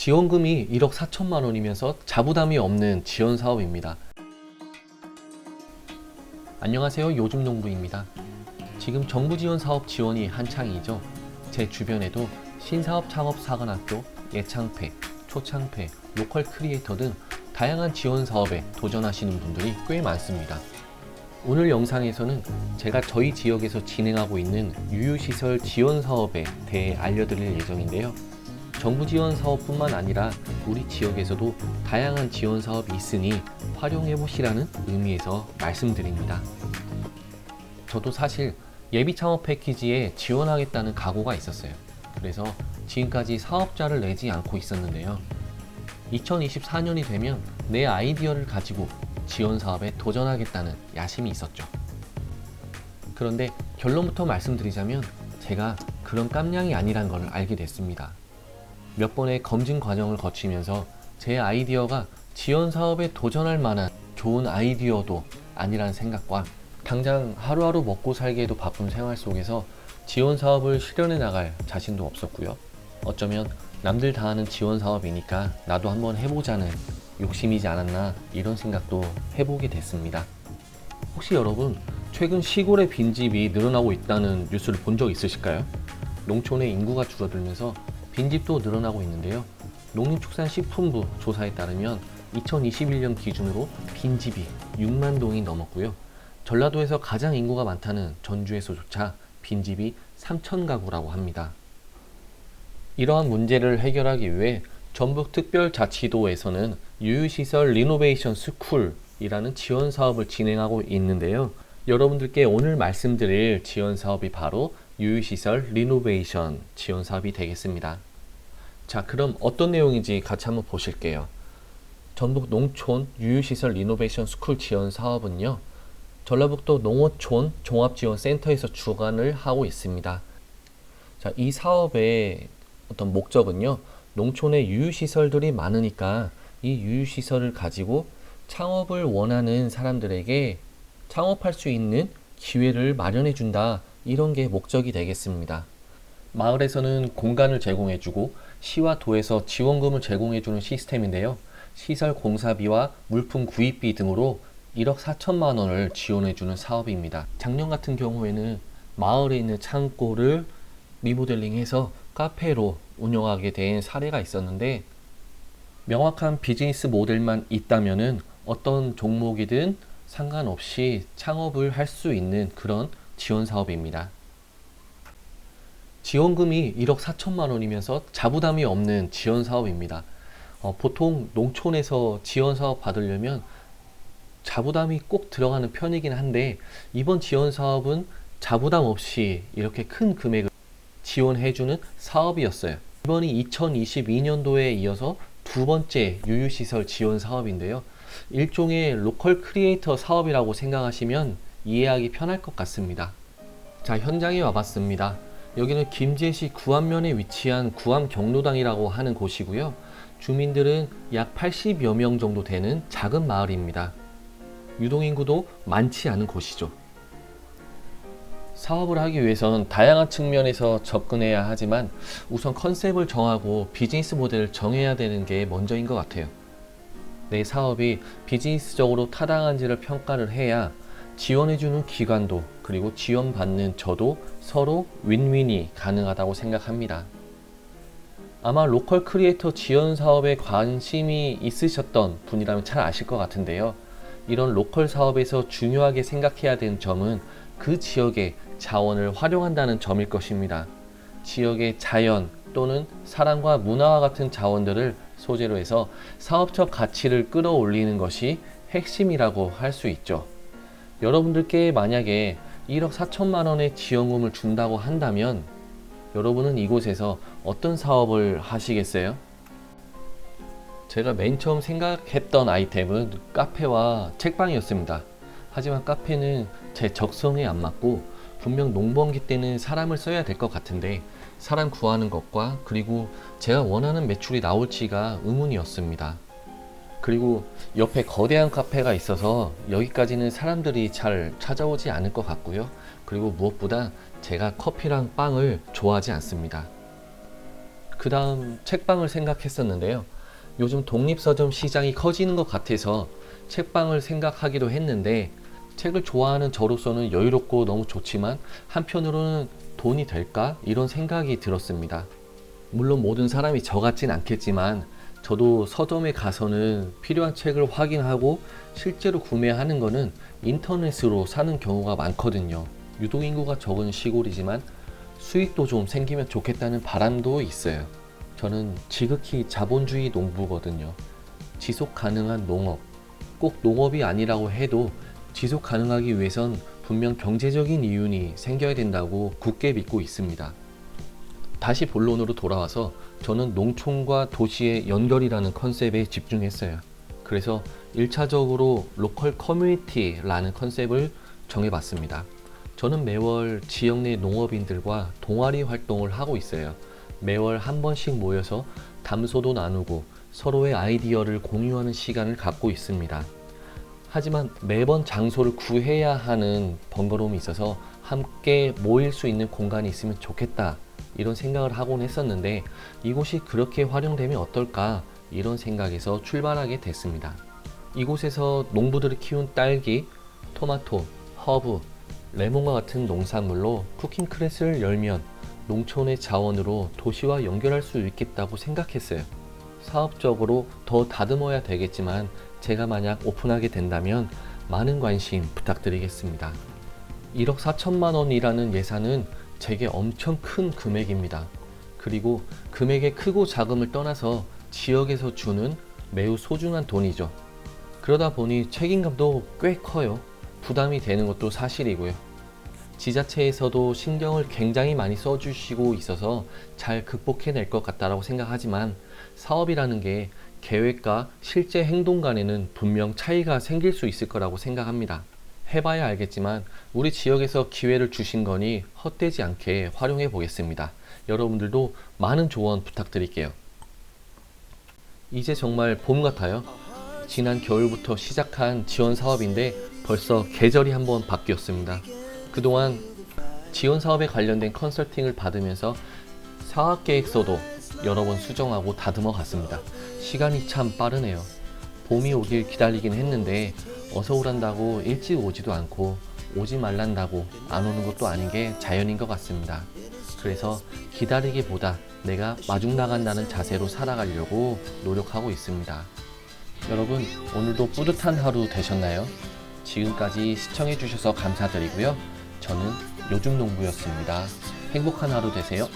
지원금이 1억 4천만 원이면서 자부담이 없는 지원 사업입니다. 안녕하세요. 요즘농부입니다. 지금 정부 지원 사업 지원이 한창이죠. 제 주변에도 신사업 창업 사관학교, 예창패, 초창패, 로컬 크리에이터 등 다양한 지원 사업에 도전하시는 분들이 꽤 많습니다. 오늘 영상에서는 제가 저희 지역에서 진행하고 있는 유유시설 지원 사업에 대해 알려드릴 예정인데요. 정부 지원 사업뿐만 아니라 우리 지역에서도 다양한 지원 사업이 있으니 활용해 보시라는 의미에서 말씀드립니다. 저도 사실 예비 창업 패키지에 지원하겠다는 각오가 있었어요. 그래서 지금까지 사업자를 내지 않고 있었는데요. 2024년이 되면 내 아이디어를 가지고 지원 사업에 도전하겠다는 야심이 있었죠. 그런데 결론부터 말씀드리자면 제가 그런 깜냥이 아니란 걸 알게 됐습니다. 몇 번의 검증 과정을 거치면서 제 아이디어가 지원 사업에 도전할 만한 좋은 아이디어도 아니라는 생각과 당장 하루하루 먹고 살기에도 바쁜 생활 속에서 지원 사업을 실현해 나갈 자신도 없었고요. 어쩌면 남들 다 하는 지원 사업이니까 나도 한번 해보자는 욕심이지 않았나 이런 생각도 해보게 됐습니다. 혹시 여러분 최근 시골의 빈집이 늘어나고 있다는 뉴스를 본 적 있으실까요? 농촌의 인구가 줄어들면서 빈집도 늘어나고 있는데요. 농림축산식품부 조사에 따르면 2021년 기준으로 빈집이 6만 동이 넘었고요. 전라도에서 가장 인구가 많다는 전주에서조차 빈집이 3천 가구라고 합니다. 이러한 문제를 해결하기 위해 전북특별자치도에서는 유유시설 리노베이션 스쿨이라는 지원 사업을 진행하고 있는데요. 여러분들께 오늘 말씀드릴 지원 사업이 바로 유유시설 리노베이션 지원 사업이 되겠습니다. 자, 그럼 어떤 내용인지 같이 한번 보실게요. 전북 농촌 유유시설 리노베이션 스쿨 지원 사업은요, 전라북도 농어촌 종합지원센터에서 주관을 하고 있습니다. 자, 이 사업의 어떤 목적은요, 농촌에 유유시설들이 많으니까 이 유유시설을 가지고 창업을 원하는 사람들에게 창업할 수 있는 기회를 마련해 준다, 이런 게 목적이 되겠습니다. 마을에서는 공간을 제공해주고 시와 도에서 지원금을 제공해주는 시스템인데요. 시설 공사비와 물품 구입비 등으로 1억 4천만 원을 지원해주는 사업입니다. 작년 같은 경우에는 마을에 있는 창고를 리모델링해서 카페로 운영하게 된 사례가 있었는데, 명확한 비즈니스 모델만 있다면은 어떤 종목이든 상관없이 창업을 할 수 있는 그런 지원 사업입니다. 지원금이 1억 4천만 원이면서 자부담이 없는 지원 사업입니다. 보통 농촌에서 지원 사업 받으려면 자부담이 꼭 들어가는 편이긴 한데, 이번 지원 사업은 자부담 없이 이렇게 큰 금액을 지원해주는 사업이었어요. 이번이 2022년도에 이어서 두 번째 유유시설 지원 사업인데요. 일종의 로컬 크리에이터 사업이라고 생각하시면 이해하기 편할 것 같습니다. 자, 현장에 와봤습니다. 여기는 김제시 구암면에 위치한 구암경로당이라고 하는 곳이고요. 주민들은 약 80여 명 정도 되는 작은 마을입니다. 유동인구도 많지 않은 곳이죠. 사업을 하기 위해선 다양한 측면에서 접근해야 하지만 우선 컨셉을 정하고 비즈니스 모델을 정해야 되는 게 먼저인 것 같아요. 내 사업이 비즈니스적으로 타당한지를 평가를 해야 지원해주는 기관도 그리고 지원받는 저도 서로 윈윈이 가능하다고 생각합니다. 아마 로컬 크리에이터 지원 사업에 관심이 있으셨던 분이라면 잘 아실 것 같은데요. 이런 로컬 사업에서 중요하게 생각해야 되는 점은 그 지역의 자원을 활용한다는 점일 것입니다. 지역의 자연 또는 사람과 문화와 같은 자원들을 소재로 해서 사업적 가치를 끌어올리는 것이 핵심이라고 할 수 있죠. 여러분들께 만약에 1억 4천만 원의 지원금을 준다고 한다면 여러분은 이곳에서 어떤 사업을 하시겠어요? 제가 맨 처음 생각했던 아이템은 카페와 책방이었습니다. 하지만 카페는 제 적성에 안 맞고 분명 농번기 때는 사람을 써야 될 것 같은데 사람 구하는 것과 그리고 제가 원하는 매출이 나올지가 의문이었습니다. 그리고 옆에 거대한 카페가 있어서 여기까지는 사람들이 잘 찾아오지 않을 것 같고요. 그리고 무엇보다 제가 커피랑 빵을 좋아하지 않습니다. 그 다음 책방을 생각했었는데요. 요즘 독립서점 시장이 커지는 것 같아서 책방을 생각하기로 했는데, 책을 좋아하는 저로서는 여유롭고 너무 좋지만 한편으로는 돈이 될까? 이런 생각이 들었습니다. 물론 모든 사람이 저 같진 않겠지만 저도 서점에 가서는 필요한 책을 확인하고 실제로 구매하는 거는 인터넷으로 사는 경우가 많거든요. 유동인구가 적은 시골이지만 수익도 좀 생기면 좋겠다는 바람도 있어요. 저는 지극히 자본주의 농부거든요. 지속 가능한 농업, 꼭 농업이 아니라고 해도 지속 가능하기 위해선 분명 경제적인 이윤이 생겨야 된다고 굳게 믿고 있습니다. 다시 본론으로 돌아와서 저는 농촌과 도시의 연결이라는 컨셉에 집중했어요. 그래서 1차적으로 로컬 커뮤니티라는 컨셉을 정해봤습니다. 저는 매월 지역 내 농업인들과 동아리 활동을 하고 있어요. 매월 한 번씩 모여서 담소도 나누고 서로의 아이디어를 공유하는 시간을 갖고 있습니다. 하지만 매번 장소를 구해야 하는 번거로움이 있어서 함께 모일 수 있는 공간이 있으면 좋겠다, 이런 생각을 하곤 했었는데, 이곳이 그렇게 활용되면 어떨까, 이런 생각에서 출발하게 됐습니다. 이곳에서 농부들이 키운 딸기, 토마토, 허브, 레몬과 같은 농산물로 쿠킹 클래스를 열면 농촌의 자원으로 도시와 연결할 수 있겠다고 생각했어요. 사업적으로 더 다듬어야 되겠지만 제가 만약 오픈하게 된다면 많은 관심 부탁드리겠습니다. 1억 4천만 원이라는 예산은 제게 엄청 큰 금액입니다. 그리고 금액의 크고 작음을 떠나서 지역에서 주는 매우 소중한 돈이죠. 그러다 보니 책임감도 꽤 커요. 부담이 되는 것도 사실이고요. 지자체에서도 신경을 굉장히 많이 써주시고 있어서 잘 극복해낼 것 같다고 생각하지만, 사업이라는 게 계획과 실제 행동 간에는 분명 차이가 생길 수 있을 거라고 생각합니다. 해봐야 알겠지만 우리 지역에서 기회를 주신 거니 헛되지 않게 활용해 보겠습니다. 여러분들도 많은 조언 부탁드릴게요. 이제 정말 봄 같아요. 지난 겨울부터 시작한 지원 사업인데 벌써 계절이 한번 바뀌었습니다. 그동안 지원 사업에 관련된 컨설팅을 받으면서 사업계획서도 여러 번 수정하고 다듬어 갔습니다. 시간이 참 빠르네요. 봄이 오길 기다리긴 했는데 어서 오란다고 일찍 오지도 않고 오지 말란다고 안 오는 것도 아닌 게 자연인 것 같습니다. 그래서 기다리기보다 내가 마중 나간다는 자세로 살아가려고 노력하고 있습니다. 여러분, 오늘도 뿌듯한 하루 되셨나요? 지금까지 시청해 주셔서 감사드리고요. 저는 요즘 농부였습니다. 행복한 하루 되세요.